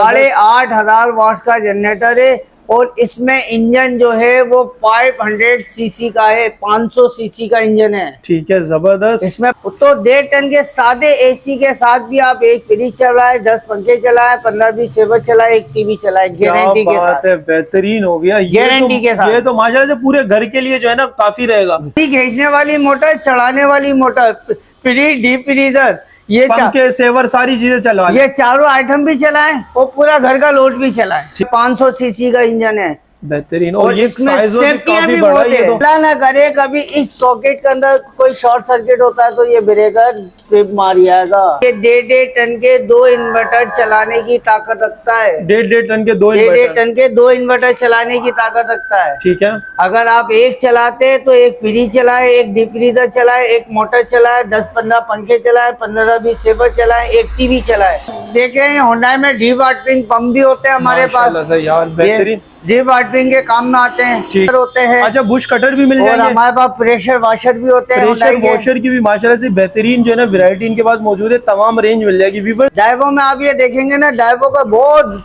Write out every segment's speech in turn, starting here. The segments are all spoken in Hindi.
8,500 वाट्स का जनरेटर है और इसमें इंजन जो है वो 500 सीसी का है, 500 सीसी का इंजन है। ठीक है, जबरदस्त। इसमें तो 1.5 टन के सादे एसी के साथ भी आप एक फ्रिज चलाए, 10 पंखे चलाए, 15-20 सेवर चलाए, एक टीवी चलाए, गारंटी के साथ। बेहतरीन हो गया, गारंटी के साथ। ये तो माशाल्लाह से पूरे घर के लिए जो है ना काफी रहेगा। खींचने वाली मोटर, चढ़ाने वाली मोटर, फ्रिज, डीप फ्रीजर, ये पंखे, सेवर, सारी चीजें चला, ये चारों आइटम भी चलाएं और पूरा घर का लोड भी चलाएं। 500 सीसी का इंजन है, बेहतरीन। और ये साइज भी काफी भी बड़ा है। अल्लाह ना करे कभी इस सॉकेट के अंदर कोई शॉर्ट सर्किट होता है तो ये ब्रेकर ट्रिप मार जाएगा। ये 1.5 टन के 2 इन्वर्टर चलाने की ताकत रखता है। 1.5 टन के 2 इन्वर्टर चलाने की ताकत रखता है। ठीक है। अगर आप एक चलाते हैं तो एक फ्रिज चलाए, एक डीप फ्रीजर चलाए, एक मोटर चलाए, 10-15 पंखे चलाए, 15-20 सेवर चलाए, एक टीवी चलाए। देखें होंडा में डी वाटरिंग पंप भी होते हैं हमारे पास, यार बेहतरीन। डी वाटरिंग के काम में आते हैं, होते हैं। अच्छा, बुश कटर भी मिल जाएंगे। और हमारे पास प्रेशर वॉशर भी होते हैं। प्रेशर वॉशर की भी माशाल्लाह से बेहतरीन जो है ना वैरायटी इनके पास मौजूद है, तमाम रेंज मिल जाएगी। डाइवो में आप ये देखेंगे ना, डाइवो का बहुत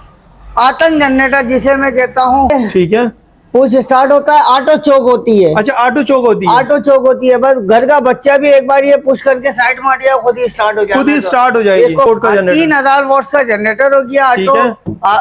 आतंक जनरेटर जिसे मैं कहता हूँ। ठीक है। पुश स्टार्ट होता है, ऑटो चोक होती है। अच्छा, ऑटो चोक होती है। ऑटो चोक होती है, बस घर का बच्चा भी एक बार ये पुश करके साइड में हट खुद ही स्टार्ट हो जाएगा। खुद ही स्टार्ट हो जाएगी। 3000 वॉट्स का जनरेटर हो गया,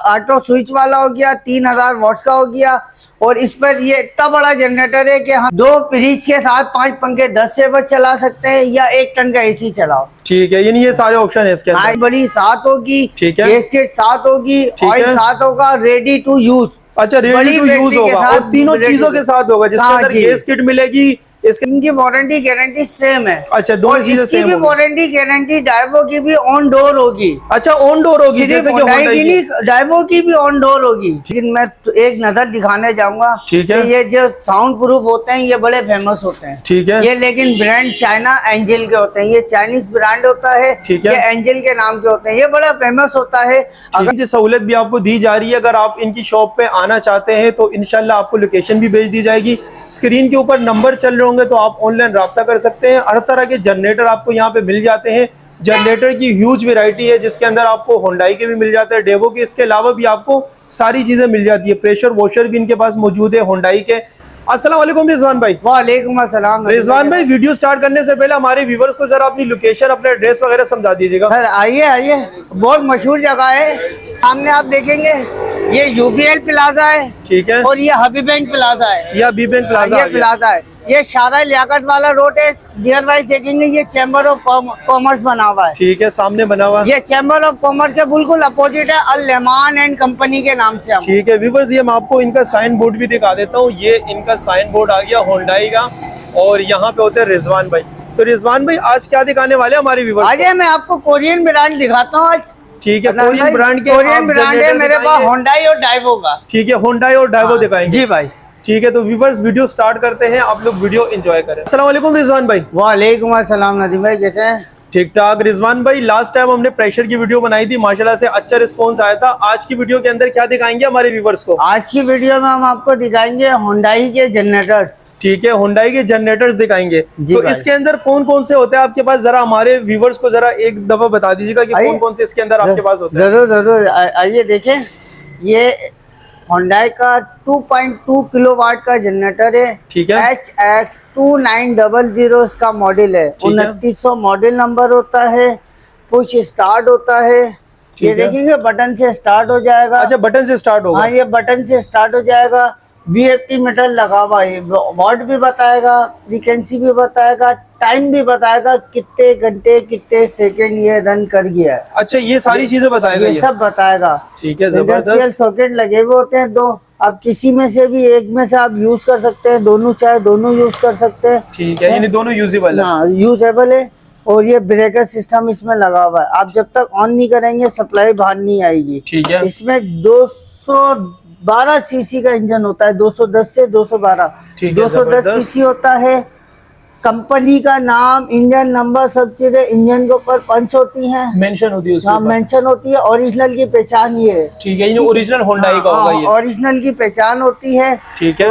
ऑटो स्विच वाला हो गया, 3000 वॉट्स का हो गया। और इस पर ये इतना बड़ा जनरेटर है कि हम 2 फ्रिज के साथ 5 पंखे 10 सेवर चला सकते हैं या 1 टन का एसी चलाओ। ठीक है, यानी ये सारे ऑप्शन है इसके अंदर। बड़ी साथ होगी, ठीक है, गैसकेट साथ होगी, ऑयल साथ होगा, रेडी टू यूज। अच्छा, रेडी टू यूज होगा और तीनों चीजों के साथ होगा, जिसके अंदर गैस किट मिलेगी। इनकी वारंटी गारंटी सेम है। अच्छा, दोनों चीजें सेम होगी। वारंटी गारंटी डाइवो की भी ऑन डोर होगी। अच्छा, ऑन डोर होगी, जैसे कि होंडा की नहीं, डाइवो की भी ऑन डोर होगी। लेकिन मैं एक नजर दिखाने जाऊंगा। ठीक है। ये जो साउंड प्रूफ होते हैं ये बड़े फेमस होते हैं। ठीक है। ये लेकिन ब्रांड चाइना एंजल के होते हैं, ये चाइनीज ब्रांड होता है। ठीक है। ये एंजल के नाम के होते हैं, ये बड़ा फेमस होता है। अगर सहूलियत भी आपको दी जा रही है, अगर आप इनकी शॉप पे आना चाहते हैं तो इंशाल्लाह आपको लोकेशन भी भेज दी जाएगी। स्क्रीन के ऊपर नंबर चल रहे होंगे तो आप ऑनलाइन राब्ता कर सकते हैं। हर तरह के जनरेटर आपको यहाँ पे मिल जाते हैं। जनरेटर की ह्यूज वैरायटी है, जिसके अंदर आपको होंडाई के भी मिल जाते हैं, डेवो के, इसके अलावा भी आपको सारी चीजें मिल जाती है। प्रेशर वॉशर भी इनके पास मौजूद है होंडाई के। अस्सलाम वालेकुम रिजवान भाई। वालेकुम अस्सलाम। रिजवान भाई, वीडियो स्टार्ट करने से पहले हमारे व्यूवर्स को जरा अपनी लोकेशन, अपना एड्रेस वगैरह समझा दीजिएगा। सर आइए, बहुत मशहूर जगह है। सामने आप देखेंगे ये यूबीएल प्लाजा है। ठीक है। और ये हबीब बैंक प्लाजा है। ये हबीब बैंक प्लाजा है। ये शारा लियाकत वाला रोड है। नियर बाई देखेंगे ये चैम्बर ऑफ कॉमर्स बना हुआ है। ठीक है, सामने बना हुआ है। ये चैम्बर ऑफ कॉमर्स के बिल्कुल अपोजिट है, अल रहमान एंड कंपनी के नाम से। ठीक है व्यूअर्स, ये मैं आपको इनका साइन बोर्ड भी दिखा देता हूँ। ये इनका साइन बोर्ड आ गया होंडाई का, और यहाँ पे होते हैं रिजवान भाई। तो रिजवान भाई, आज क्या दिखाने वाले हमारे व्यूअर्स? आज मैं आपको कोरियन ब्रांड दिखाता हूँ आज। ठीक है, कोरियन ब्रांड है मेरे पास, होंडाई और डाइवो का। ठीक है, होंडाई और डाइवो दिखाएंगे। जी भाई। ठीक है, तो व्यूअर्स वीडियो स्टार्ट करते हैं, आप लोग वीडियो एंजॉय करें। अस्सलाम वालेकुम रिजवान भाई। वालेकुम अस्सलाम नदीम भाई, कैसे हैं? ठीक ठाक। रिजवान भाई, लास्ट टाइम हमने प्रेशर की वीडियो बनाई थी, माशाल्लाह से अच्छा रिस्पांस आया था। आज की वीडियो के अंदर क्या दिखाएंगे हमारे व्यूअर्स को? आज की वीडियो में हम आपको दिखाएंगे होंडाई के जनरेटर्स। ठीक है, होंडाई के जनरेटर्स दिखाएंगे। तो इसके अंदर कौन कौन से होते हैं आपके पास? जरा हमारे व्यूअर्स को जरा एक दफा बता दीजिएगा कि कौन कौन से इसके अंदर आपके पास होते हैं। जरूर जरूर, आइए देखें। ये होंडाई का 2.2 किलोवाट का जनरेटर है। ठीक है। HX2900 इसका मॉडल है। 2900 मॉडल नंबर होता है। पुश स्टार्ट होता है। ये देखेंगे बटन से स्टार्ट हो जाएगा। अच्छा, बटन से स्टार्ट होगा। हाँ, ये बटन से स्टार्ट हो जाएगा। VFD मीटर लगा हुआ है, वॉट भी बताएगा, फ्रीक्वेंसी भी बताएगा, टाइम भी बताएगा, कितने घंटे कितने सेकंड ये रन कर गया है। अच्छा, ये सारी चीजें बताएगा, ये सब बताएगा। ठीक है, जबरदस्त। सॉकेट लगे हुए होते हैं 2, आप किसी में से भी एक में से आप यूज कर सकते हैं, दोनों चाहे दोनों यूज कर सकते हैं। ठीक है, यानी दोनों यूजेबल है। हाँ, यूजेबल है। और ये ब्रेकर सिस्टम इसमें लगा हुआ है, आप जब तक ऑन नहीं करेंगे सप्लाई बाहर नहीं आएगी। ठीक है। इसमें 212 सीसी का इंजन होता है, 210 से 212। 210 सीसी होता है। कंपनी का नाम, इंजन नंबर, सब चीजें इंजन के ऊपर पंच होती हैं, मेंशन होती है। हाँ, मेंशन होती है। ओरिजिनल की पहचान ये है। ठीक है, ये ओरिजिनल होंडाई का होगा ये। ओरिजिनल की पहचान होती है। ठीक है।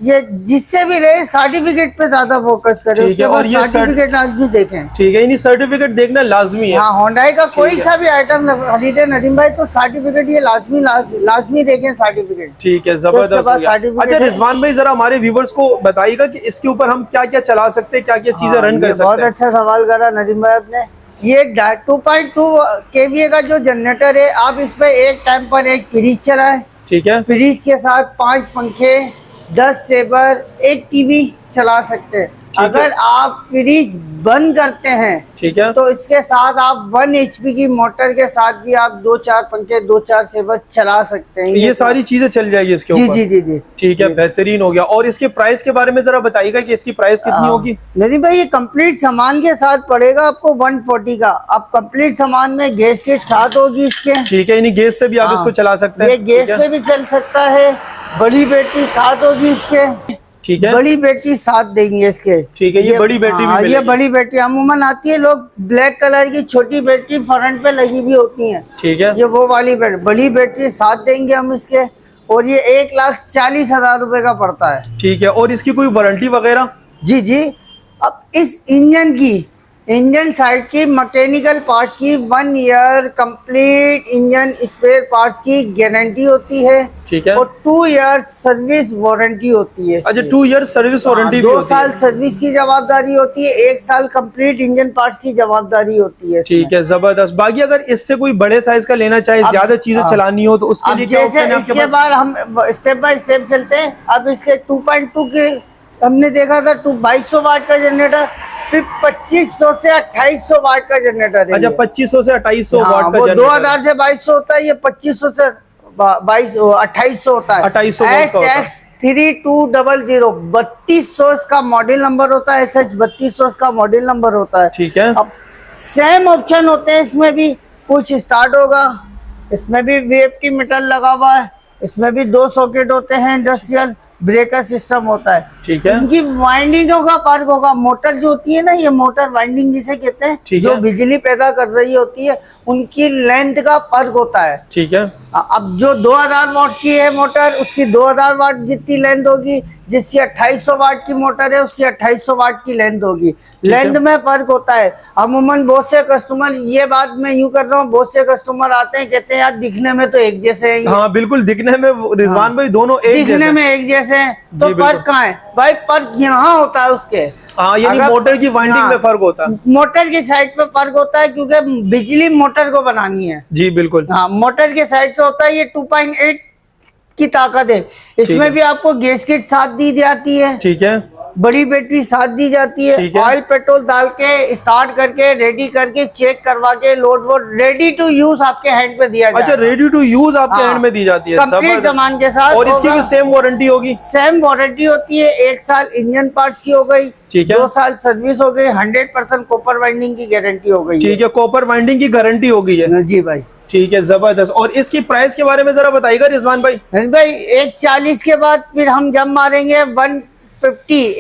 ये जिससे भी ले सर्टिफिकेट पे ज्यादा फोकस करें, ठीक उसके है, और बाद ये सर्टिफिकेट लाजमी देखें। ठीक है, यानी सर्टिफिकेट देखना लाजमी है। हाँ, होंडाई का कोई ठीक है। सा भी आइटम खरीदे नदीम भाई तो सर्टिफिकेट ये लाजमी देखें सर्टिफिकेट। ठीक है, उसके जबरदस्त बाद हो गया। सर्टिफिकेट अच्छा है। रिजवान भाई, जरा हमारे व्यूवर्स को बताइएगा कि इसके ऊपर हम क्या क्या चला सकते हैं, क्या क्या चीजें रन कर ये सकते बहुत हैं। अच्छा सवाल करा नदीम भाई आपने। ये 2.2 kVA का जो जनरेटर है, आप इस पे एक टाइम पर एक फ्रिज चलाएं, ठीक है, फ्रिज के साथ 5 पंखे, 10 सेवर, एक टीवी चला सकते हैं। है। अगर आप फ्रिज बंद करते हैं ठीक है, तो इसके साथ आप 1 HP की मोटर के साथ भी आप 2-4 पंखे, 2-4 सेवर चला सकते हैं। ये सारी चीजें चल जाएगी इसके जी ऊपर। जी जी जी ठीक है, बेहतरीन हो गया। और इसके प्राइस के बारे में जरा बताइएगा कि इसकी प्राइस कितनी होगी। नदीम भाई, ये कंप्लीट सामान के साथ पड़ेगा आपको 140 का। अब कंप्लीट सामान में गैस किट साथ होगी इसके। ठीक है, यानी गैस से भी आप हाँ, इसको चला सकते हैं। ये गैस ठीक पे है, भी चल सकता है। बड़ी बैटरी साथ होगी इसके। ठीक है, बड़ी बैटरी साथ देंगे इसके। ठीक है, ये बड़ी बैटरी भी हाँ, ये मिलेगी। बड़ी बैटरी अमूमन आती है, लोग ब्लैक कलर की छोटी बैटरी फ्रंट पे लगी हुई होती है। ठीक है, ये वो वाली बैटरी, बड़ी बैटरी साथ देंगे हम इसके। और ये 1,40,000 रुपए का पड़ता है। ठीक है। और इसकी कोई वारंटी वगैरह। जी जी। अब इस इंजन साइड की मैकेनिकल पार्ट्स की 1 year complete engine spare parts की गारंटी होती है। ठीक है, और 2 ईयर सर्विस वारंटी होती है। अच्छा 2 ईयर सर्विस वारंटी भी 2 होती साल है। सर्विस की जवाबदारी होती है, 1 साल कंप्लीट इंजन पार्ट्स की जवाबदारी होती है इसमें। ठीक है, जबरदस्त। बाकी अगर इससे कोई बड़े साइज का लेना चाहे, ज्यादा चीजें चलानी हो, तो उसके अब लिए क्या जैसे ऑप्शन है आपके इसके पास। बाद हम स्टेप बाय स्टेप चलते हैं। अब इसके 2.2 के हमने देखा था 2200 वाट का जनरेटर, फिर 2500 से 2800 वाट का जनरेटर है। अच्छा, ये। 2500 से 2800 हाँ, वाट का वो जनरेटर। 2000 से 2200 होता है, ये 2500 से 2800 होता है। 2800 वाट का होता है। HX3200 3200 इसका मॉडल नंबर होता है। SH 3200 इसका मॉडल नंबर होता है। ठीक है, अब सेम ऑप्शन होते हैं इसमें भी। पुश स्टार्ट होगा, इसमें भी VFT मीटर लगा हुआ है, इसमें भी 2 सॉकेट होते हैं, इंडस्ट्रियल ब्रेकर सिस्टम होता है। ठीक है, इनकी वाइंडिंगों का फर्क होगा। मोटर जो होती है ना, ये मोटर वाइंडिंग जिसे कहते हैं, ठीक जो है। बिजली पैदा कर रही होती है, उनकी लेंथ का फर्क होता है। ठीक है, अब जो 2000 वाट की है मोटर, उसकी 2000 वाट जितनी लेंथ होगी। जिसकी 2800 वाट की मोटर है, उसकी 2800 वाट की लेंथ होगी। लेंथ में फर्क होता है। अमूमन बहुत से कस्टमर, ये बात मैं यूं कर रहा हूँ, बहुत से कस्टमर आते हैं, कहते हैं यार दिखने में तो एक जैसे हैं ये। हाँ बिल्कुल, दिखने में रिजवान भाई दोनों एक दिखने जैसे। में एक जैसे हैं, तो जी, बिल्कुल। फर्क कहाँ है भाई? फर्क यहाँ होता है उसके। हाँ, यानी अगर- मोटर की वाइंडिंग हाँ, में फर्क होता है। मोटर की साइड पे फर्क होता है, क्योंकि बिजली मोटर को बनानी है। जी बिल्कुल। हाँ, मोटर के साइड से होता है। ये 2.8 की ताकत है। इसमें भी आपको गैस किट साथ दी जाती है, ठीक है, बड़ी बैटरी साथ दी जाती है। ठीक है। ऑयल पेट्रोल डाल के स्टार्ट करके रेडी करके चेक करवा के लोड वोड रेडी टू यूज आपके हैंड पे दिया अच्छा जाएगा। रेडी टू यूज आपके हाँ, हैंड में दी जाती है। कंप्लीट जबरदस्त। सामान के साथ। और इसकी भी सेम वारंटी होगी। सेम वारंटी होती है। 1 साल इंजन पार्ट्स की हो गई, ठीक है। 2 साल सर्विस हो गई, 100% कॉपर वाइंडिंग की गारंटी हो गई। ठीक है, कॉपर वाइंडिंग की गारंटी हो गई है। जी भाई। ठीक है, जबरदस्त। और इसकी प्राइस के बारे में जरा बताइएगा रिजवान भाई। भाई 140 के बाद फिर हम जब मारेंगे 150,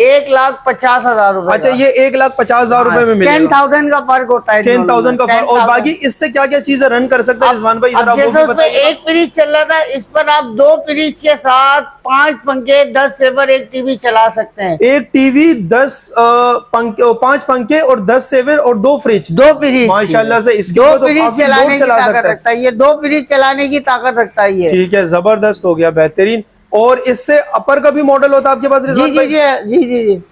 1,50,000 रुपए। अच्छा, ये 1,50,000 रुपए में मिलेगा। 10,000 का फर्क होता है। 10,000 का फर्क। और 10,000 बाकी इससे क्या क्या चीजें रन कर सकते हैं रिजवान भाई, अब जरा वो जैसे भी उसमें बताइए। एक फ्रिज चल रहा था, इस पर आप 2 फ्रिज के साथ 5 पंखे, 10 सेवर, एक टीवी चला सकते हैं। एक टीवी, 5 पंखे और 10 सेवर और 2 फ्रिज। 2 फ्रिज माशाल्लाह से इसके 2 ऊपर तो फ्रिज काफी चलाने लोड की चला ताकत सकता है। रखता है ये। 2 फ्रिज चलाने की ताकत रखता है ये। ठीक है, जबरदस्त हो गया, बेहतरीन। और इससे अपर का भी मॉडल होता है आपके पास जी रिजवान जी भाई? जी जी जी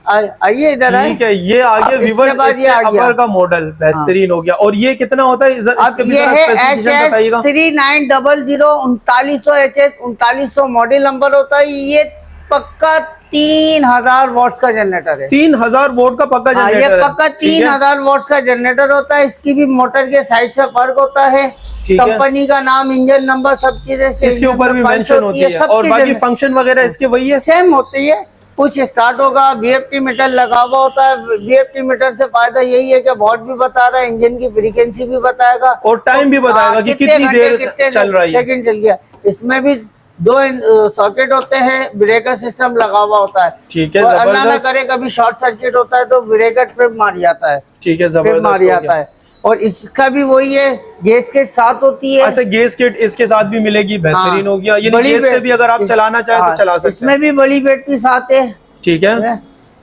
आइए इधर आइए। ठीक है, ये आगे अब इसके व्यूअर्स, बाद इससे ये आ गया। अपर का मॉडल बेहतरीन हो गया। और ये कितना होता है इसके अब भी ये जरा है स्पेसिफिकेशन बताइएगा। HS 3900 HS 3900 मॉडल नंबर होता है। ये पक्का 3000 वॉट्स का जनरेटर है। 3000 वोल्ट का पक्का हाँ, ये जनरेटर है। पक्का ठीक है? 3000 वॉट्स का जनरेटर होता है। इसकी भी मोटर के साइड से फर्क होता है। ठीक है। कंपनी का नाम, इंजन नंबर, सब चीजें इसके ऊपर भी मेंशन होती है। और बाकी फंक्शन वगैरह इसके वही है। सेम होती है। कुछ स्टार्ट होगा, VFT मीटर लगा हुआ होता है। VFT मीटर से फायदा यही है कि वॉट भी बता रहा है, इंजन की फ्रीक्वेंसी भी बताएगा और टाइम भी बताएगा कि कितनी देर चल रही है। सेकंड चल गया। इसमें भी 2 सॉकेट होते हैं, ब्रेकर सिस्टम लगा हुआ होता है। ठीक है, और अल्लाह ना जबरदस्त। करे कभी शॉर्ट सर्किट होता है तो ब्रेकर ट्रिप मार जाता है। ठीक है, ट्रिप जबरदस्त मार हो जाता गया। है। और इसका भी वही है, गैस के साथ होती है। अच्छा, गैस किट इसके साथ भी मिलेगी, बेहतरीन हो गया। यानी बड़ी गैस से भी अगर आप चलाना चाहें तो चला सकते हैं। इसमें भी बड़ी बैटरी साथ है। ठीक है।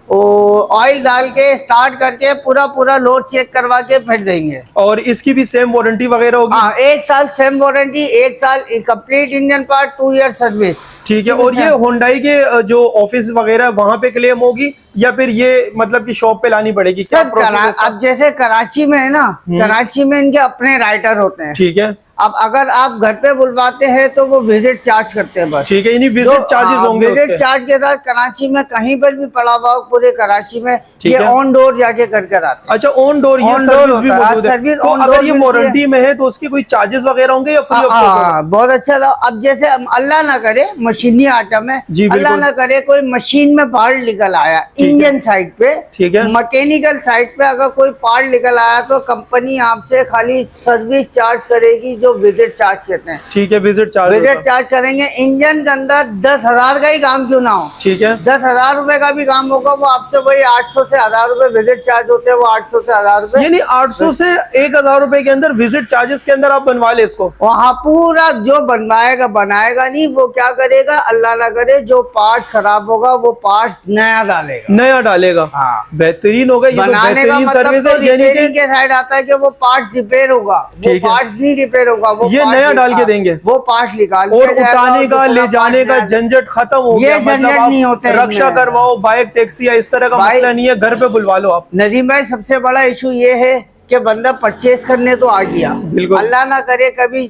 ऑयल डाल के स्टार्ट करके पूरा लोड चेक करवा के फिर देंगे। और इसकी भी सेम वारंटी वगैरह होगी? हाँ, 1 साल सेम वारंटी, 1 साल complete engine part, 2 year service. ठीक है। और ये होंडाई के जो ऑफिस वगैरह वहां पे क्लेम होगी या फिर ये मतलब कि शॉप पे लानी पड़ेगी? क्या प्रोसेस है? अब जैसे कराची में है ना, कराची में इनके अपने राइटर होते हैं। ठीक है। अब अगर आप घर पे बुलवाते हैं तो वो विजिट चार्ज करते हैं बस। ठीक है, यानी विजिट चार्जेस होंगे उसके। विजिट चार्ज के साथ कराची में कहीं पर भी पड़ा हुआ हो, पूरे कराची में ठीक ये है। ऑन डोर जाके करके आते हैं। अच्छा, ऑन डोर ये सर्विस भी मौजूद है। सर्विस तो अगर ये वारंटी में है तो उसके कोई चार्जेस वगैरह होंगे या फ्री ऑफ कॉस्ट होगा? बहुत अच्छा था। अब जैसे अल्लाह ना करे मशीनी आइटम है, अल्लाह ना करे कोई मशीन में फॉल्ट निकल आया इंजन साइड पे, ठीक है, मैकेनिकल साइड पे अगर कोई फॉल्ट निकल आया तो कंपनी आपसे खाली सर्विस चार्ज करेगी, जो विजिट चार्ज कहते हैं। ठीक है, विजिट चार्ज करेंगे। इंजन के अंदर 10,000 का ही काम क्यों ना हो, ठीक है, 10,000 रुपए का भी काम होगा, वो आपसे वही 800 से 1,000 रुपए विजिट चार्ज होते हैं, वो 800 से 1,000 रुपए। यानी 800 से 1,000 रुपए के अंदर विजिट चार्जेस के अंदर आप बनवा ले इसको। वहाँ पूरा जो बनवाएगा बनाएगा नहीं, वो क्या करेगा, अल्लाह ना करे जो पार्ट्स खराब होगा वो पार्ट्स नया डालेगा। हाँ, बेहतरीन होगा। ये तो बेहतरीन सर्विस है। यानी कि के साइड आता है कि वो पार्ट्स रिपेयर होगा, वो पार्ट्स नहीं रिपेयर होगा, वो ये नया डाल के देंगे, वो पार्ट्स निकाल और उठाने का ले जाने का झंझट खत्म हो गया। ये झंझट नहीं होते, रक्षा करवाओ, बाइक टैक्सी या इस तरह का मसला नहीं है, घर पे बुलवा लो आप। नदीम भाई, सबसे बड़ा इशू ये है कि बंदा परचेज करने तो आ गया, बिल्कुल, अल्लाह ना करे कभी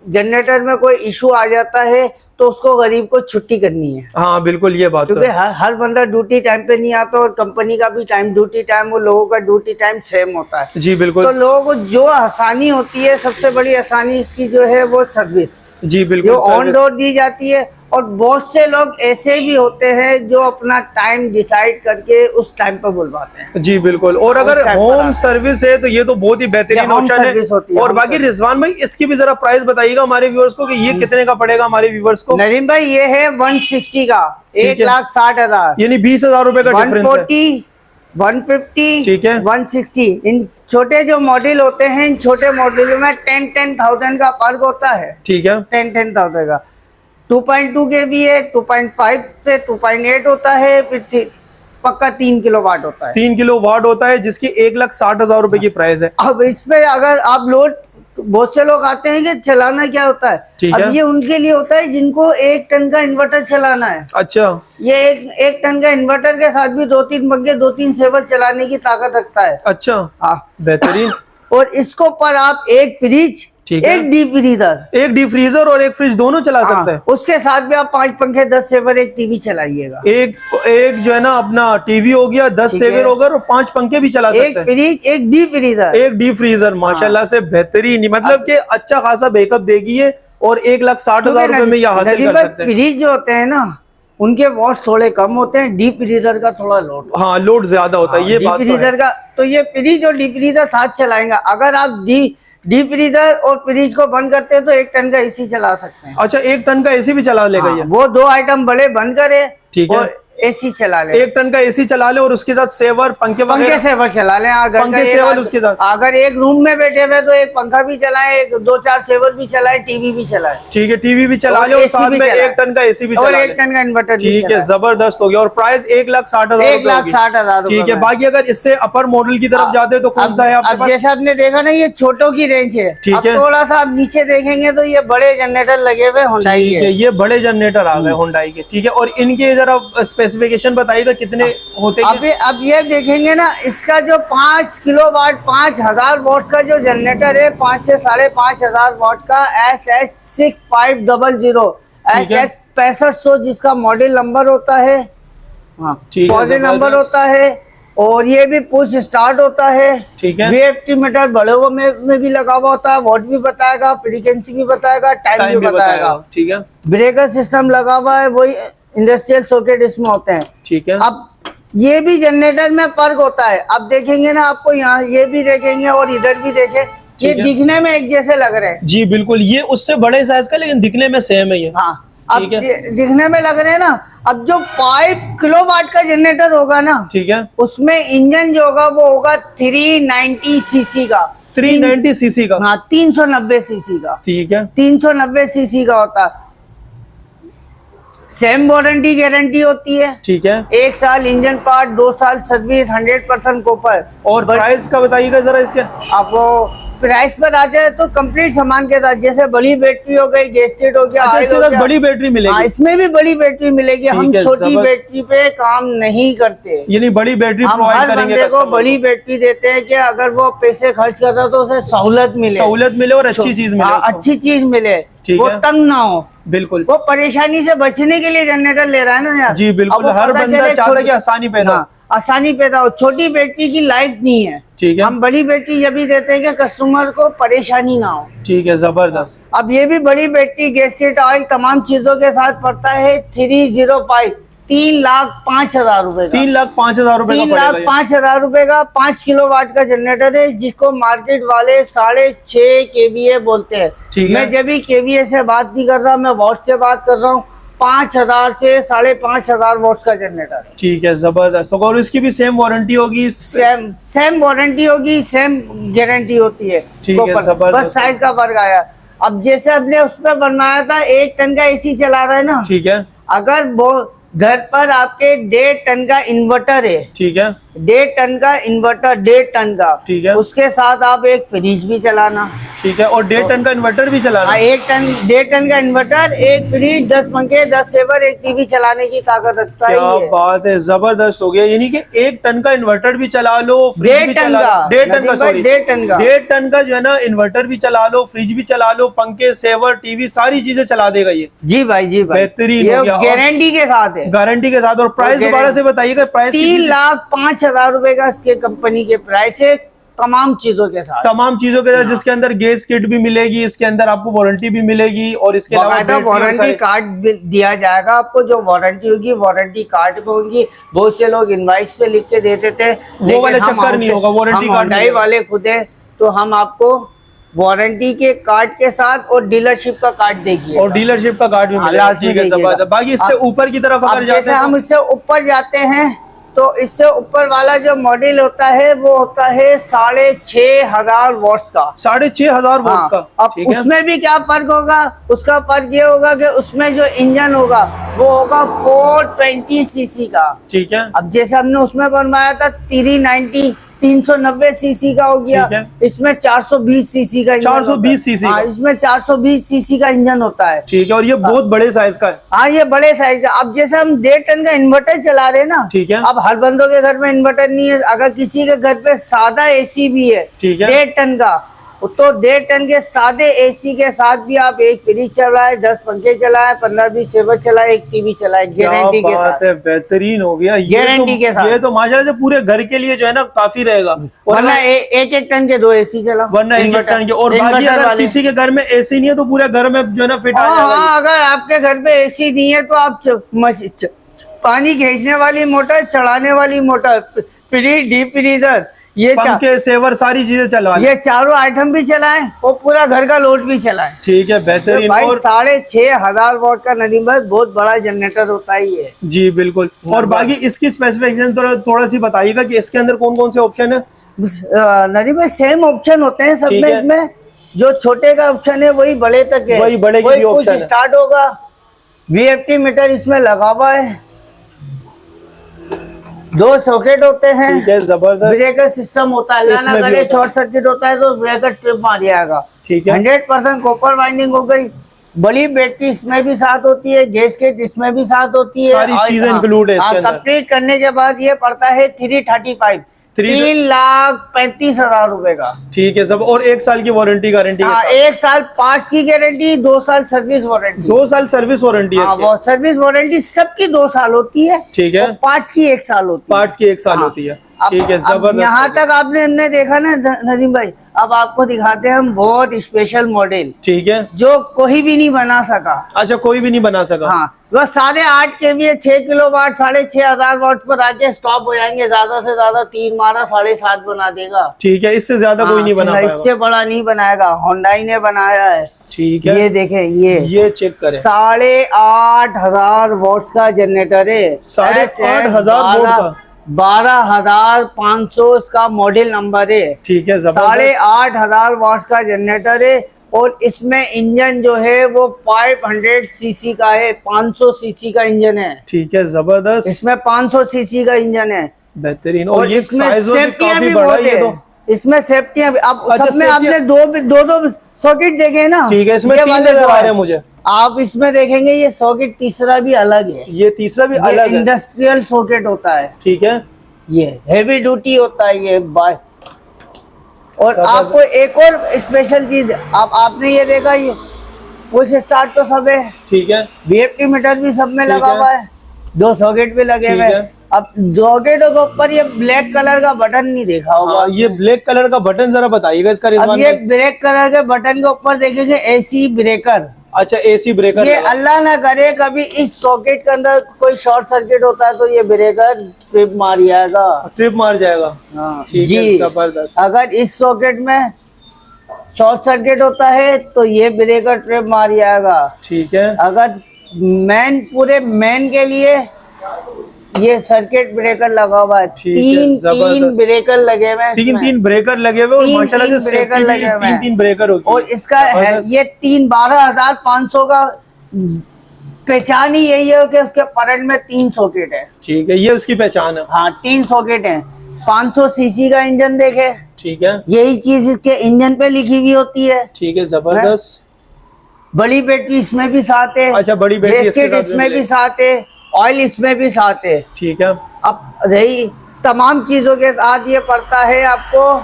जनरेटर में कोई इशू आ जाता है तो उसको गरीब को छुट्टी करनी है। हाँ बिल्कुल, ये बात क्योंकि हर बंदा ड्यूटी टाइम पे नहीं आता, और कंपनी का भी टाइम ड्यूटी टाइम, वो लोगों का ड्यूटी टाइम सेम होता है। जी बिल्कुल। तो लोगों को जो आसानी होती है, सबसे बड़ी आसानी इसकी जो है वो सर्विस, जी बिल्कुल, जो ऑन डोर दी जाती है। और बहुत से लोग ऐसे भी होते हैं जो अपना टाइम डिसाइड करके उस टाइम पर बुलवाते हैं। जी बिल्कुल। और अगर होम सर्विस है तो ये तो बहुत ही बेहतरीन ऑप्शन है। और बाकी रिजवान भाई, इसकी भी जरा प्राइस बताइएगा हमारे व्यूअर्स को कि ये कितने का पड़ेगा हमारे व्यूअर्स को? नरीम भाई, ये है 160 का, 1,60,000, यानी 20,000 रुपए का डिफरेंस है। 140, 150, ठीक है, 160। इन छोटे जो मॉडल होते हैं, इन छोटे मॉडलों में 10,000 का फर्क होता है। ठीक है, 10,000 का। 2.2 के भी है, 2.5 से 2.8 होता है, फिर पक्का 3 किलोवाट होता है। 3 किलोवाट होता है, जिसकी 1,60,000 रुपए की प्राइस है। अब इसमें अगर आप लोड, बहुत से लोग आते हैं कि चलाना क्या होता है, अब ये उनके लिए होता है जिनको 1 टन का इन्वर्टर चलाना है। अच्छा, ये एक टन का इन्वर्टर के साथ भी 2-3 पंखे, 2-3 सेवर चलाने की ताकत रखता है। अच्छा, हाँ, बेहतरीन। और इसको पर आप एक फ्रिज, एक डीप फ्रीजर और एक फ्रिज दोनों चला सकते हैं। उसके साथ भी आप 5 पंखे, 10 सेवर, एक टीवी चलाइएगा। एक जो है ना अपना टीवी हो गया, 10 सेवर होगा, और 5 पंखे भी चला सकते हैं। एक फ्रिज, एक डीप फ्रीजर, माशाल्लाह से बेहतरीन, मतलब कि अच्छा खासा बैकअप देगी ये, और 1,60,000 रुपए में यह हासिल कर सकते हैं। फ्रिज जो होते हैं ना, उनके वॉट थोड़े कम होते हैं, डीप फ्रीजर का थोड़ा लोड, हाँ लोड ज्यादा होता है। ये बात फ्रीजर का, तो ये फ्रिज और डीप फ्रीजर साथ चलाएंगे। अगर आप डीप फ्रीजर और फ्रिज को बंद करते हैं तो 1 टन का एसी चला सकते हैं। अच्छा, 1 टन का एसी भी चला लेगा ये? वो 2 आइटम बड़े बंद करे, ठीक है, एसी चला ले, 1 टन का एसी चला ले, और उसके साथ सेवर, पंखे सेवर चला ले। पंखे सेवर उसके साथ, अगर एक रूम में बैठे हुए तो एक पंखा भी चलाए, 2-4 सेवर भी चलाए, टीवी भी चलाए। ठीक है, टीवी भी चला ले, और साथ में 1 टन का एसी भी चला ले, 1 टन का इन्वर्टर। ठीक है, जबरदस्त हो गया। और प्राइस 1,60,000, 1,60,000। ठीक है। बाकी अगर इससे अपर मॉडल की तरफ जाते तो कौन सा है आपके पास? जैसे आपने देखा ना, ये छोटों की रेंज है। ठीक है, थोड़ा सा आप नीचे देखेंगे तो ये बड़े जनरेटर लगे हुए होंडाई के, ये बड़े जनरेटर आ गए होंडाई के। ठीक है, और इनके जरा स्पेसिफिकेशन बताइए कितने होते हैं? अब ये देखेंगे ना, इसका जो 5 किलोवाट 5,000 वॉट का जो जनरेटर है, 5 से 5,500 वॉट का SS6500 HX 6500 जिसका मॉडल नंबर होता है, मॉडल नंबर होता है। और ये भी पुश स्टार्ट होता है। ठीक है, VFT मीटर बड़ों में भी लगा हुआ होता है, वॉट भी बताएगा, फ्रीक्वेंसी भी बताएगा, टाइम भी बताएगा। ठीक है, ब्रेकर सिस्टम लगा हुआ है, वही इंडस्ट्रियल सॉकेट इसमें होते हैं। ठीक है, अब ये भी जनरेटर में फर्क होता है। अब देखेंगे ना, आपको यहाँ ये भी देखेंगे और इधर भी देखें, ये दिखने में एक जैसे लग रहे हैं। जी बिल्कुल, ये उससे बड़े साइज का, लेकिन दिखने में सेम है ये। हाँ, अब दिखने में लग रहे हैं ना। अब जो 5 किलोवाट का जनरेटर होगा ना, ठीक है, उसमें इंजन जो होगा वो होगा 390 सीसी का। 390 सीसी का। हाँ 390 सीसी का, ठीक है, 390 सीसी का होता है। सेम वारंटी गारंटी होती है, ठीक है। 1 साल इंजन पार्ट, 2 साल सर्विस, 100% कॉपर। और प्राइस का बताइएगा जरा इसके। आपको प्राइस पर आ जाए तो कंप्लीट सामान के साथ, जैसे बड़ी बैटरी हो गई, गैसकेट हो गया, अच्छा, ऑयल इसके हो साथ गया। बड़ी बैटरी हाँ, मिलेगी? इसमें भी बड़ी बैटरी मिलेगी। हम है, छोटी बैटरी पे काम नहीं करते, यानी बड़ी बैटरी हम प्रोवाइड हर करेंगे बंदे को कस्टमर बड़ी बैटरी देते हैं कि अगर वो पैसे खर्च कर रहा है तो उसे सहूलत मिले और अच्छी चीज मिले हाँ, उसको। अच्छी चीज मिले, ठीक वो है। तंग ना हो। बिल्कुल, वो परेशानी से बचने के लिए जनरेटर ले रहा है ना यार। जी बिल्कुल, अब वो हर पता बंदा चले चाहता है कि आसानी पैदा हो। हाँ, आसानी पैदा हो। छोटी बैटरी की लाइफ नहीं है, ठीक है, हम बड़ी बैटरी ये भी देते हैं कि कस्टमर को परेशानी ना हो। ठीक है, जबरदस्त। अब ये भी बड़ी बैटरी, गैसकेट, ऑयल तमाम चीजों के साथ पड़ता है 305, 3,05,000 रुपए का। 3,05,000 रुपए का 3,05,000 रुपए का 5 किलोवाट का जनरेटर है, जिसको मार्केट वाले 6.5 केवीए बोलते हैं। ठीक है। मैं जब भी केवीए से बात नहीं कर रहा, मैं वॉट से बात कर रहा हूँ। 5,000 से 5,500 वॉट का जनरेटर है। ठीक है, जबरदस्त। और इसकी भी सेम वारंटी होगी? सेम वारंटी होगी, सेम गारंटी होती है। ठीक है, जबरदस्त। बस साइज का फर्क आया। अब जैसे अपने उस पर बनवाया था, 1 टन का एसी चला रहा है ना, ठीक है, अगर वो घर पर आपके 1.5 टन का इन्वर्टर है, ठीक है, 1.5 टन का इन्वर्टर, 1.5 टन का, ठीक है, उसके साथ आप एक फ्रिज भी चलाना, ठीक है, और 1.5 टन का इन्वर्टर भी चलाना। 1.5 टन का इन्वर्टर, एक फ्रिज, 10 पंखे, 10 सेवर, एक टीवी चलाने की ताकत रखता है। क्या ये बात है, जबरदस्त हो गया। यानी कि 1 टन का इन्वर्टर भी चला लो, फ्रिज भी 1.5 चला लो। का, 1.5 टन का, सॉरी, 1.5 टन का, 1.5 टन का जो है ना, इन्वर्टर भी चला लो, फ्रिज भी चला लो, पंखे, सेवर, टीवी, सारी चीजें चला देगा ये। जी भाई, जी भाई, बेहतरीन हो गया। गारंटी के साथ है, गारंटी के साथ। और प्राइस दोबारा से बताइएगा, प्राइस 3,05,000 रुपए का इसके कंपनी के प्राइस है, तमाम चीजों के साथ। तमाम चीजों के साथ, जिसके अंदर गैस किट भी मिलेगी, इसके अंदर आपको वारंटी भी मिलेगी, और इसके अलावा वारंटी कार्ड दिया जाएगा आपको। जो वारंटी होगी वारंटी कार्ड पे होगी। बहुत से लोग इनवाइस पे लिख के दे देते हैं, वो वाला चक्कर नहीं होगा, वारंटी कार्ड Hyundai वाले खुद है, तो हम आपको वारंटी के कार्ड के साथ और डीलरशिप का कार्ड देगी, और डीलरशिप का कार्ड भी मिलेगा। ठीक है, जबरदस्त। बाकी इससे ऊपर की तरफ अगर जैसे जाते हम इससे ऊपर जाते हैं, तो इससे ऊपर वाला जो मॉडल होता है वो होता है 6,500 वॉट्स का। 6,500 वोल्ट का। अब ठीक है, उसमें भी क्या फर्क होगा? उसका फर्क ये होगा कि उसमें जो इंजन होगा वो होगा 420 सीसी का। ठीक है, अब जैसे हमने उसमें बनवाया था 390 सीसी का हो गया, ठीक है। इसमें 420 सीसी का इंजन 420 सीसी हाँ, का। इसमें 420 सीसी का इंजन होता है। ठीक है, और ये बहुत बड़े साइज का है। हाँ, ये बड़े साइज का। अब जैसे हम 1.5 टन का इन्वर्टर चला रहे हैं ना, ठीक है। अब हर बंदों के घर में इन्वर्टर नहीं है। अगर किसी के घर पे सादा एसी भी है, ठीक है, 1.5 टन का, तो 1.5 टन के सादे एसी के साथ भी आप एक फ्रिज चलाए, 10 पंखे चलाए, 15-20 सेवर चलाए, एक टीवी चलाए, गारंटी के साथ। बेहतरीन हो गया। गारंटी के साथ। ये तो माशाल्लाह से पूरे घर के लिए जो है ना काफी रहेगा। वरना 1-1 टन के 2 एसी चला, वरना 1 टन के। और बाकी अगर किसी के घर में एसी नहीं है तो पूरे घर में जो है ना फिट आ जाएगा। हाँ, अगर आपके घर पे एसी नहीं है तो आप पानी खींचने वाली मोटर, चढ़ाने वाली मोटर, फ्रिज, डीप फ्रीजर, ये पंखे, सेवर, सारी चीजें चला ये चारों आइटम भी चलाएं और पूरा घर का लोड भी चलाएं। ठीक है, बेहतरीन। भाई और 6,500 वॉट का नदीम भाई बहुत बड़ा जनरेटर होता है ये। जी बिल्कुल। और बाकी इसकी स्पेसिफिकेशन थोड़ा सी बताइएगा कि इसके अंदर कौन कौन से ऑप्शन है? नदीम भाई सेम ऑप्शन होते हैं सब में। इसमें जो छोटे का ऑप्शन है वही बड़े तक है, वही बड़े की भी ऑप्शन है। स्टार्ट होगा। VFD मीटर इसमें लगा हुआ है, 2 सॉकेट होते हैं, ठीक है, जबरदस्त। ब्रेकर सिस्टम होता है, इसमें अगर शॉर्ट सर्किट होता है तो ब्रेकर ट्रिप मार जाएगा। ठीक है, 100% कॉपर वाइंडिंग हो गई। बड़ी बैटरी इसमें भी साथ होती है, गैस किट इसमें भी साथ होती है, सारी चीजें इंक्लूड है इसके अंदर। कंप्लीट करने के बाद ये पड़ता है 335, 3,35,000 रुपए का। ठीक है सब। और 1 साल की वारंटी गारंटी के साथ। 1 साल पार्ट्स की गारंटी, 2 साल सर्विस वारंटी। 2 साल सर्विस वारंटी है वो सर्विस वारंटी सबकी 2 साल होती है। ठीक है, पार्ट्स की 1 साल होती है। पार्ट्स की 1 साल होती है। ठीक है, जबरदस्त। यहाँ तक आपने हमने देखा ना नदीम भाई, अब आपको दिखाते हैं हम बहुत स्पेशल मॉडल, ठीक है, जो कोई भी नहीं बना सका। अच्छा, कोई भी नहीं बना सका। हाँ, वो 8.5 KVA 6 किलोवाट 6,500 वाट पर आके स्टॉप हो जाएंगे। ज्यादा से ज्यादा 3 मारा 7.5 बना देगा। ठीक है, इससे ज्यादा कोई नहीं बना पाएगा। इससे बड़ा नहीं बनाएगा, Hyundai ने बनाया है। ठीक है, ये देखें, ये चेक करें। 8,500 वॉट्स का जनरेटर है। 8,500 वोल्ट का। 12,500 इसका मॉडल नंबर है। ठीक है, जबरदस्त। 8,500 वॉट्स का जनरेटर है और इसमें इंजन जो है वो 500 सीसी का है, 500 सीसी का इंजन है। ठीक है, जबरदस्त। इसमें 500 सीसी का इंजन है, बेहतरीन। और ये इसमें साइज भी सेफ्टियां काफी भी बड़ा बहुत है ये है। तो। इसमें सेफ्टियां भी, अब अच्छा, सब में आपने दो सॉकेट देखे ना। ठीक है, इसमें ये 3 वाले नजर दो आ है। रहे हैं मुझे। आप इसमें देखेंगे ये सॉकेट तीसरा भी अलग है, ये तीसरा भी ये अलग है। इंडस्ट्रियल सॉकेट होता है, ठीक है, ये हैवी ड्यूटी होता है ये बाय। और जबरदस्त। आपको एक और स्पेशल चीज, आपने ये देखा, ये पुश स्टार्ट तो सब है, ठीक है, VFD मीटर भी सब में ठीक लगा है। हुआ है, 2 सॉकेट भी लगे ठीक हुए है। हैं। अब सॉकेटों के ऊपर ये ब्लैक कलर का बटन नहीं देखा होगा। हाँ, ये ब्लैक कलर का बटन जरा बताइएगा इसका अब रिजवान ये भाई। ब्लैक कलर के बटन के ऊपर देखेंगे AC ब्रेकर। अच्छा, एसी ब्रेकर ये लगा। अल्लाह ना करे कभी इस सॉकेट के अंदर कोई शॉर्ट सर्किट होता है तो ये ब्रेकर ट्रिप मार जाएगा। ट्रिप मार जाएगा। हाँ, ठीक है, जी। जबरदस्त। अगर इस सॉकेट में शॉर्ट सर्किट होता है तो ये ब्रेकर ट्रिप मार जाएगा। ठीक है, अगर पूरे मेन के लिए ये सर्किट ब्रेकर लगा हुआ है। ठीक है, तीन जबरदस्त। ब्रेकर लगे हुए हैं इसमें। 3 ब्रेकर लगे हुए और तीन- माशाल्लाह तीन से ब्रेकर सेफ्टी लगे हुए हैं। 3 ब्रेकर होगी। और इसका है जबरदस्त। ये 12,500 का पहचान ही यही है कि उसके परत में 3 सॉकेट है। ठीक है, ये उसकी पहचान है। हाँ, 3 सॉकेट है। 500 सीसी का इंजन देखे, ठीक है, यही चीज इसके इंजन पे लिखी हुई होती है। ठीक है, जबरदस्त। बड़ी बैटरी इसमें भी साथ है। अच्छा, बड़ी बैटरी इसके गैसकेट साथ इसमें में भी मिलेगी। साथ है, ऑयल इसमें भी साथ है। ठीक है, अब रही तमाम चीजों के साथ ये पड़ता है आपको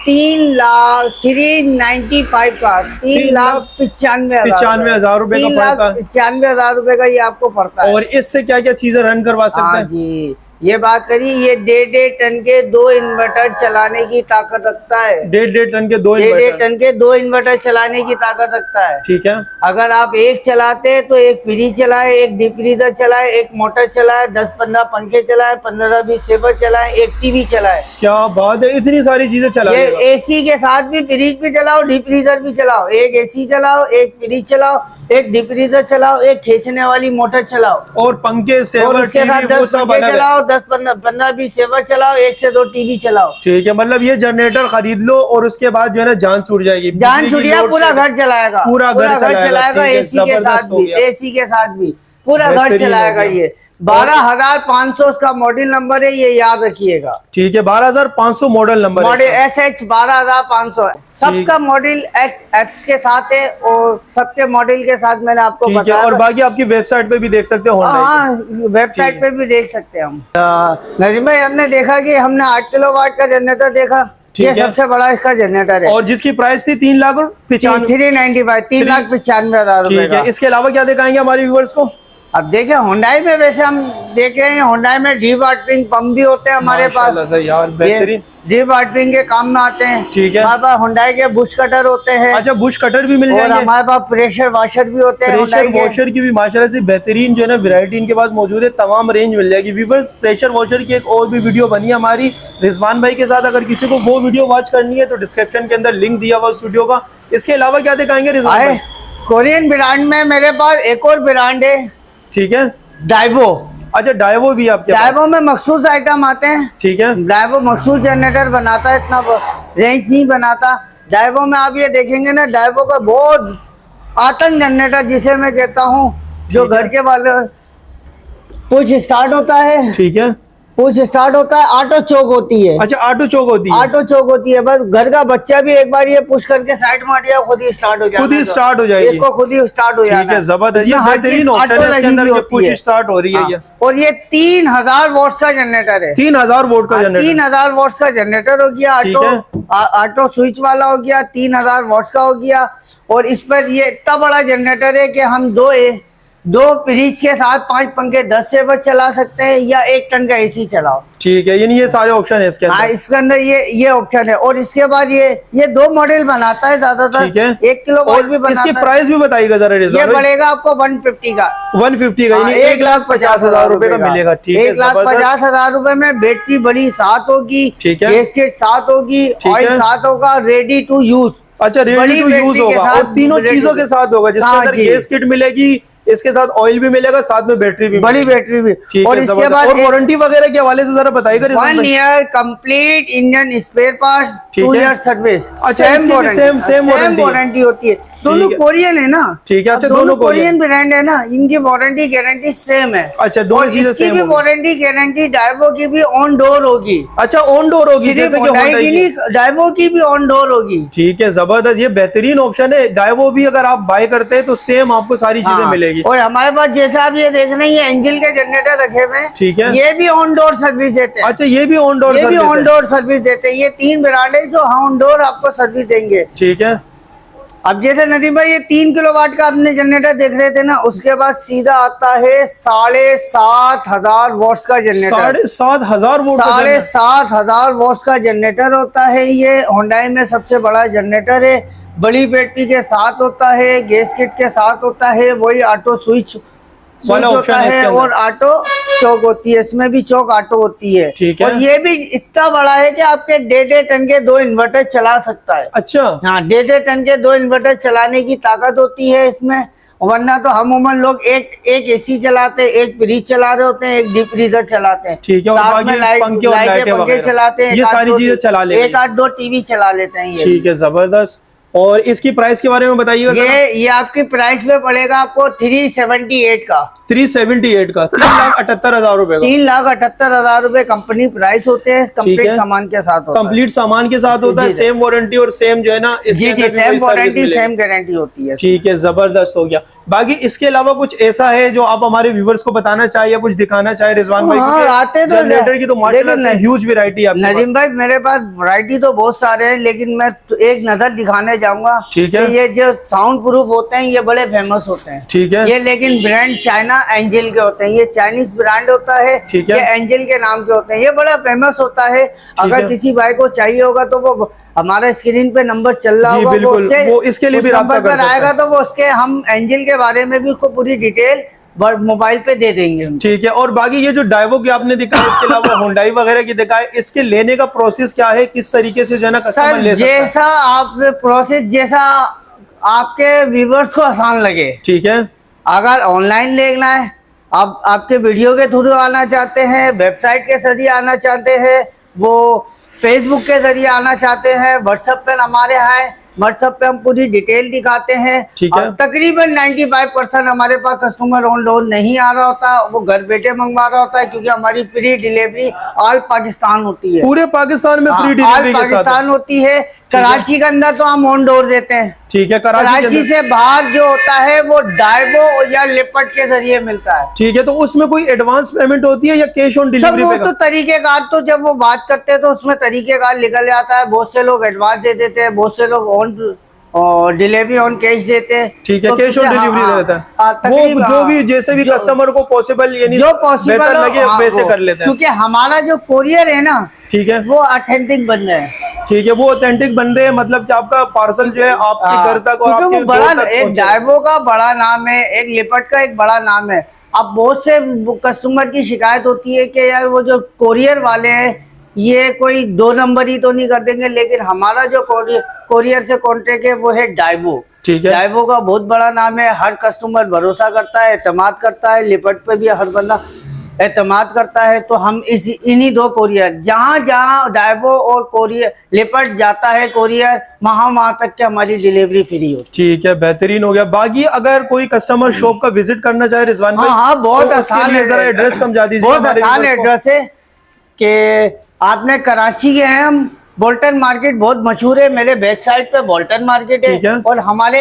3,95,000 का, 3,95,000 रुपए का पड़ता है। 3,95,000 रुपए का ये आपको पड़ता है। और इससे क्या क्या चीजें रन करवा सकते हाँ हैं? जी, ये बात करी, ये 1.5 टन के 2 इन्वर्टर चलाने की ताकत रखता है। 1.5 टन के 2 1.5 इन्वर्टर। टन के 2 इन्वर्टर चलाने की ताकत रखता है। ठीक है, अगर आप एक चलाते हैं तो एक फ्रिज चलाए, एक डीप फ्रीजर चलाए, एक मोटर चलाए, 10-15 पंखे चलाए, 15-20 सेवर चलाए, एक टीवी चलाए। क्या बात है, इतनी सारी चीजें चला ये लेगा। AC के साथ भी फ्रिज भी चलाओ, डीप फ्रीजर भी चलाओ, एक AC चलाओ, एक फ्रिज चलाओ, एक डीप फ्रीजर चलाओ, एक खींचने वाली मोटर चलाओ, और पंखे, और सेवर, उसके साथ टीवी, वो 10 सब पंखे अलग है। चलाओ, 10-15-20 सेवर चलाओ, 1 से 2 टीवी चलाओ। ठीक है, मतलब ये जनरेटर खरीद लो और उसके बाद जो है ना जान छूट जाएगी। जान बिजली की छुड़िया, लोड पूरा से- घर चलाएगा, पूरा घर चलाएगा। ठीक है, AC के साथ जबरदस्त हो भी, गया। AC के साथ भी पूरा घर बेहतरीन चलाएगा। हो गया। ये 12,500 उसका मॉडल नंबर है, ये याद रखिएगा। ठीक है, 12,500 मॉडल नंबर है मॉडल इसका। SH 12,500 है। सबका मॉडल X के साथ है और सबके मॉडल के साथ मैंने आपको ठीक है, बताया। और बाकी आपकी वेबसाइट पे भी देख सकते हो Hyundai की। हाँ, वेबसाइट पे भी देख सकते हैं हम। नजीम भाई, हमने देखा कि हमने 8 किलोवाट का जनरेटर देखा, ठीक ये है। सबसे बड़ा इसका जनरेटर है। और जिसकी प्राइस थी 3,95,000। 395, 3,95,000 रुपए ठीक का। है, इसके अलावा क्या दिखाएंगे हमारे व्यूअर्स को? अब देखें हुंडई में, वैसे हम देखे हैं हुंडई में डी वाटरिंग पंप भी होते हैं हमारे पास, माशाल्लाह से यार, बेहतरीन। डी वाटरिंग के काम में आते हैं। ठीक है। हमारे पास हुंडई के बुश कटर होते हैं, अच्छा, बुश कटर भी मिल और जाएंगे। हमारे पास प्रेशर वॉशर भी होते हैं प्रेशर हुंडई के। वॉशर की भी माशाल्लाह से बेहतरीन जो है ना वैरायटी इनके पास मौजूद है, तमाम रेंज मिल जाएगी। व्यूअर्स, प्रेशर वॉशर की एक और भी वीडियो बनी है हमारी रिजवान भाई के साथ, अगर किसी को वो वीडियो वॉच करनी है तो डिस्क्रिप्शन के अंदर लिंक दिया हुआ उस वीडियो का। इसके अलावा क्या दिखाएंगे रिजवान भाई? कोरियन ब्रांड में मेरे पास एक और ब्रांड है, ठीक है, डाइवो। अच्छा, डाइवो भी आपके पास? डाइवो में मखसूस आइटम आते हैं। ठीक है, डाइवो मखसूस जनरेटर बनाता है, इतना रेंज नहीं बनाता। डाइवो में आप ये देखेंगे ना, डाइवो का बहुत आतंक जनरेटर जिसे मैं कहता हूँ, जो ठीक है। घर के वाले पुश स्टार्ट होता है, ठीक है। पुश स्टार्ट होता है, ऑटो चोक होती है। अच्छा, ऑटो चोक होती है। ऑटो चोक होती है, बस घर का बच्चा भी एक बार ये पुश करके साइड मार दिया, खुद ही स्टार्ट हो जाएगा। खुद ही स्टार्ट हो जाएगी। इसको खुद ही स्टार्ट हो जाएगा। ठीक है, जबरदस्त। ये इसमें हर बेहतरीन चीज ऑप्शन ऑटो है इसके लगी अंदर हुई कि होती पुश है। स्टार्ट हो रही है ये। और ये 3,000 वोल्ट का जनरेटर है। 3,000 वोल्ट का जनरेटर। 3,000 वॉट्स का जनरेटर हो गया, ठीक ऑटो स्विच वाला हो गया, 3,000 वॉट्स का हो गया। और इस पर ये इतना बड़ा जनरेटर है कि हम दो फ्रिज के साथ 5 पंखे 10 सेवर चला सकते हैं, या 1 टन का AC चलाओ। ठीक है, यानी ये सारे ऑप्शन है इसके हाँ, अंदर। इसके अंदर ये ऑप्शन है। और इसके बाद ये 2 मॉडल बनाता है ज्यादातर। ठीक है, 1 किलो वॉट भी और बनाता इसकी है। प्राइस भी बताइएगा जरा ये रिजवान भाई। पड़ेगा आपको 150 का। 150 का, यानी 1,50,000 रुपए का मिलेगा। ठीक है, 1,50,000 रुपए में बैटरी बड़ी साथ होगी, ठीक है। गैसकेट साथ होगी, ठीक ऑयल है। साथ होगा, रेडी टू यूज। अच्छा, रेडी बड़ी टू यूज बैटरी के होगा साथ और तीनों ready चीजों to- के साथ होगा, जिसके हाँ अंदर जी। गैस किट मिलेगी, इसके साथ ऑयल भी मिलेगा, साथ में बैटरी भी बड़ी बैटरी भी। ठीक और है, इसके जबरदस्त। बाद और वारंटी वगैरह के हवाले से जरा बताइएगा रिजवान 1 भाई। Year complete engine spare part, ठीक 2 है। Year service. अच्छा, इसकी भी सेम वारंटी होती है। दोनों ठीक है। कोरियन है ना। ठीक है, अच्छा, अब दोनों कोरियन ब्रांड है ना, इनकी वारंटी गारंटी सेम है। अच्छा, दोनों और चीजें इसकी सेम भी होगी। वारंटी गारंटी डाइवो की भी ऑन डोर होगी। अच्छा, ऑन डोर होगी, सिर्फ जैसे कि Hyundai Hyundai की की। नहीं, डाइवो की भी ऑन डोर होगी। ठीक है, जबरदस्त, ये बेहतरीन ऑप्शन है। डाइवो भी अगर आप बाय करते हैं तो सेम आपको सारी चीजें हाँ। मिलेगी। और हमारे पास जैसा आप ये देख रहे हैं, ये एंजिल के जनरेटर रखे हुए हैं। ठीक है। ये भी ऑन डोर सर्विस देते हैं। अच्छा, ये भी ऑन डोर ये भी सर्विस ऑन है। डोर सर्विस देते हैं। ये 3 ब्रांड है जो ऑन डोर आपको सर्विस देंगे। ठीक है। अब जैसे नदीम भाई ये 3 किलोवाट का आपने जनरेटर देख रहे थे ना, उसके बाद सीधा आता है 7,500 वॉट्स का जनरेटर। 7,500 वोल्ट का जनरेटर। 7,500 वॉट्स का जनरेटर होता है। ये होंडाई में सबसे बड़ा जनरेटर है। बड़ी बैटरी के साथ होता है, गैस किट के साथ होता है, वही ऑटो स्विच वाला होता ऑप्शन है इसके है, अंदर। और ऑटो चौक होती है। इसमें भी चौक ऑटो होती है। ठीक है। और ये भी इतना बड़ा है कि आपके 1.5 टन के 2 इन्वर्टर चला सकता है। अच्छा, हाँ, 1.5 टन के 2 इन्वर्टर चलाने की ताकत होती है इसमें। वरना तो हम उमन लोग एक एसी चलाते हैं, एक फ्रिज चला रहे होते हैं, एक डीप फ्रीजर चलाते हैं। ठीक है, और साथ बाकी में पंखे और लाइटें पंखे वगैरह। चलाते हैं। ये सारी चीजें चला लेते हैं। 1-8-2 टीवी चला लेते हैं ये। ठीक है, जबरदस्त। और इसकी प्राइस के बारे में बताइएगा जरा। ये आपकी प्राइस में पड़ेगा आपको 378 का। 378 का, 3,78,000 रुपए का। 3,78,000 रुपए कंपनी प्राइस होते हैं। ठीक कंप्लीट है। सामान के साथ होता है। कंप्लीट सामान के साथ होता है, जी, जी। सेम वारंटी और सेम जो है ना इसके जी अंदर जी, भी सेम वही सर्विस वारंटी मिलेगी। सेम गारंटी होती है। ठीक है, जबरदस्त हो गया। बाकी इसके अलावा कुछ ऐसा है जो आप हमारे व्यूवर्स को बताना चाहिए, कुछ दिखाना चाहे रिजवान भाई? हाँ, क्योंकि आते तो जनरेटर की तो माशाल्लाह लेकिन से ह्यूज वैरायटी है आपके नदीम भाई, मेरे पास वैरायटी तो बहुत सारे हैं, लेकिन मैं एक नजर दिखाने जाऊंगा। ठीक है। कि ये जो साउंड प्रूफ होते हैं ये बड़े फेमस होते हैं। ठीक है। ये लेकिन ब्रांड चाइना एंजल के होते हैं। ये चाइनीज ब्रांड होता है। ठीक है। ये एंजल के नाम के होते हैं। ये बड़ा फेमस होता है। अगर है। किसी भाई को चाहिए होगा तो वो हमारा स्क्रीन पे नंबर चल रहा जी, होगा, बिल्कुल, वो इसके लिए उस भी राब्ता नंबर कर पर सकते हैं। आएगा तो वो उसके हम एंजल के बारे में भी उसको पूरी डिटेल मोबाइल पे दे देंगे हम। ठीक है। और बाकी ये जो डाइवो की आपने दिखाया, इसके अलावा होंडाई वगैरह की दिखाया, इसके लेने का प्रोसेस क्या है, किस तरीके से जो है ना कस्टमर सर, ले सकता है? जैसा आप प्रोसेस जैसा आपके व्यूवर्स को आसान लगे। ठीक है। अगर ऑनलाइन लेना है, आप आपके वीडियो के थ्रू आना चाहते हैं, वेबसाइट के जरिए आना चाहते हैं, वो फेसबुक के जरिए आना चाहते हैं, व्हाट्सएप पे हमारे हैं। व्हाट्सएप पे हम पूरी डिटेल दिखाते हैं। ठीक है। और तकरीबन 95% हमारे पास कस्टमर ऑन डोर नहीं आ रहा होता, वो घर बैठे मंगवा रहा होता है, क्योंकि हमारी फ्री डिलीवरी ऑल पाकिस्तान होती है। पूरे पाकिस्तान में फ्री ऑल डिलीवरी के साथ पाकिस्तान है। होती है। कराची के अंदर तो हम ऑन डोर देते हैं। ठीक है, कराची के कराची अंदर। से बाहर जो होता है वो डाइवो या लिपट के जरिए मिलता है। ठीक है, तो उसमें कोई एडवांस पेमेंट होती है या कैश ऑन सब डिलीवरी वो पे? तो तरीकेकार, तो जब वो बात करते हैं तो उसमें तरीकेकार निकल जाता है। बहुत से लोग एडवांस दे देते हैं, बहुत से लोग ऑन और डिलीवरी ऑन कैश देते हैं। ठीक है, तो कैश ऑन डिलीवरी दे देता है। वो जो भी जैसे भी कस्टमर को पॉसिबल यानी जो पॉसिबल बेहतर लगे वैसे कर लेते हैं। क्योंकि हमारा जो कोरियर है ना, ठीक है, वो ऑथेंटिक बंदे हैं। ठीक है, वो ऑथेंटिक बंदे हैं, मतलब कि आपका पार्सल जो है आपके घर तक और क्योंकि आपके वो बड़ा डोर तक एक पहुंचे। डाइवो का बड़ा नाम है, एक लिपट का एक बड़ा नाम है। अब बहुत से कस्टमर की शिकायत होती है कि यार वो जो कोरियर वाले हैं ये कोई 2 नंबर ही तो नहीं कर देंगे, लेकिन हमारा जो कोरियर से कॉन्टेक्ट है वो है डाइवो। ठीक है। डाइवो का बहुत बड़ा नाम है। हर कस्टमर भरोसा करता है, एतमाद करता है। लिपट पे भी हर बंदा एतमाद करता है। तो हम इन्हीं 2 कोरियर, जहाँ जहाँ डाइवो और कोरियर लिपट जाता है कोरियर, वहाँ तक के हमारी डिलीवरी फ्री होती है। ठीक है, बेहतरीन हो गया। बाकी अगर कोई कस्टमर शॉप का विजिट करना चाहे रिजवान भाई, हाँ, बहुत तो उसके आसान लिए है। जरा एड्रेस समझा दीजिए बहुत हमारे आसान viewers को। एड्रेस है कि आपने कराची के हैं हम, बोल्टन मार्केट बहुत मशहूर है। मेरे बैक साइड पे बोल्टन मार्केट ठीक है। है, और हमारे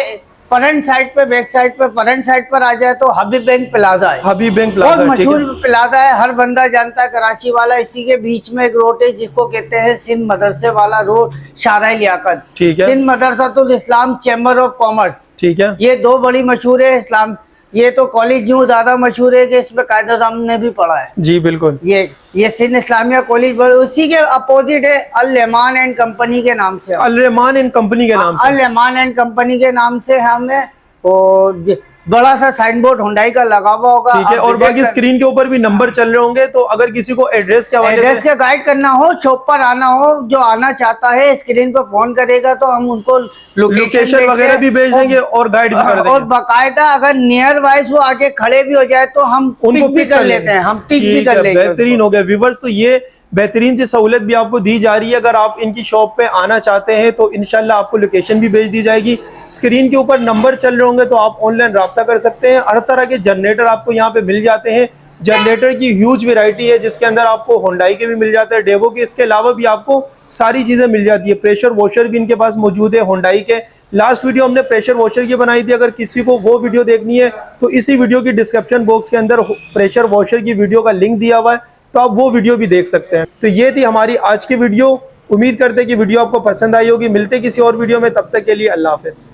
फ्रंट साइड पे बैक साइड पे फ्रंट साइड पर आ जाए तो हबीब बैंक प्लाजा है। हबीब बैंक बहुत प्लाजा, ठीक मशहूर है। प्लाजा है, हर बंदा जानता है कराची वाला। इसी के बीच में एक रोड है जिसको कहते हैं सिंध मदरसे वाला रोड, शारा लियाकत। ठीक है। सिंध मदरसातुल इस्लाम चैम्बर ऑफ कॉमर्स, ठीक है। ये 2 बड़ी मशहूर है। इस्लाम ये तो कॉलेज यूँ ज्यादा मशहूर है कि इसमें कायदा ने भी पढ़ा है। जी बिल्कुल। ये सिंध इस्लामिया कॉलेज, उसी के अपोजिट है अल रहमान एंड कंपनी के नाम से। अल रहमान एंड कंपनी के नाम से। अल रहमान एंड कंपनी के नाम से हमें, और बड़ा सा साइन बोर्ड हुंडई का लगा हुआ होगा। ठीक है, आप और विजिट बाकी कर- स्क्रीन के ऊपर भी नंबर चल रहे होंगे, तो अगर किसी को एड्रेस के हवाले एड्रेस से के गाइड करना हो, शॉप पर आना हो, जो आना चाहता है स्क्रीन पर फोन करेगा तो हम उनको लोकेशन वगैरह भी भेज देंगे और गाइड भी कर और देंगे। बाकायदा अगर नियर वाइज वो आगे खड़े भी हो जाए तो हम उनको पिक भी कर लेते हैं, हम पिक भी ठीक कर है, लेंगे बेहतरीन हो गया व्यूवर्स। तो ये बेहतरीन सी सहूलत भी आपको दी जा रही है। अगर आप इनकी शॉप पे आना चाहते हैं तो इंशाल्लाह आपको लोकेशन भी भेज दी जाएगी। स्क्रीन के ऊपर नंबर चल रहे होंगे, तो आप ऑनलाइन राब्ता कर सकते हैं। हर तरह के जनरेटर आपको यहाँ पे मिल जाते हैं। जनरेटर की ह्यूज वैरायटी है, जिसके अंदर आपको होंडाई के भी मिल जाते हैं, डेवो के, इसके अलावा भी आपको सारी चीजें मिल जाती है। प्रेशर वॉशर भी इनके पास मौजूद है होंडाई के। लास्ट वीडियो हमने प्रेशर वॉशर की बनाई थी, अगर किसी को वो वीडियो देखनी है तो इसी वीडियो की डिस्क्रिप्शन बॉक्स के अंदर प्रेशर वॉशर की वीडियो का लिंक दिया हुआ है, तो आप वो वीडियो भी देख सकते हैं। तो ये थी हमारी आज की वीडियो। उम्मीद करते हैं कि वीडियो आपको पसंद आई होगी। मिलते किसी और वीडियो में, तब तक के लिए अल्लाह हाफिज।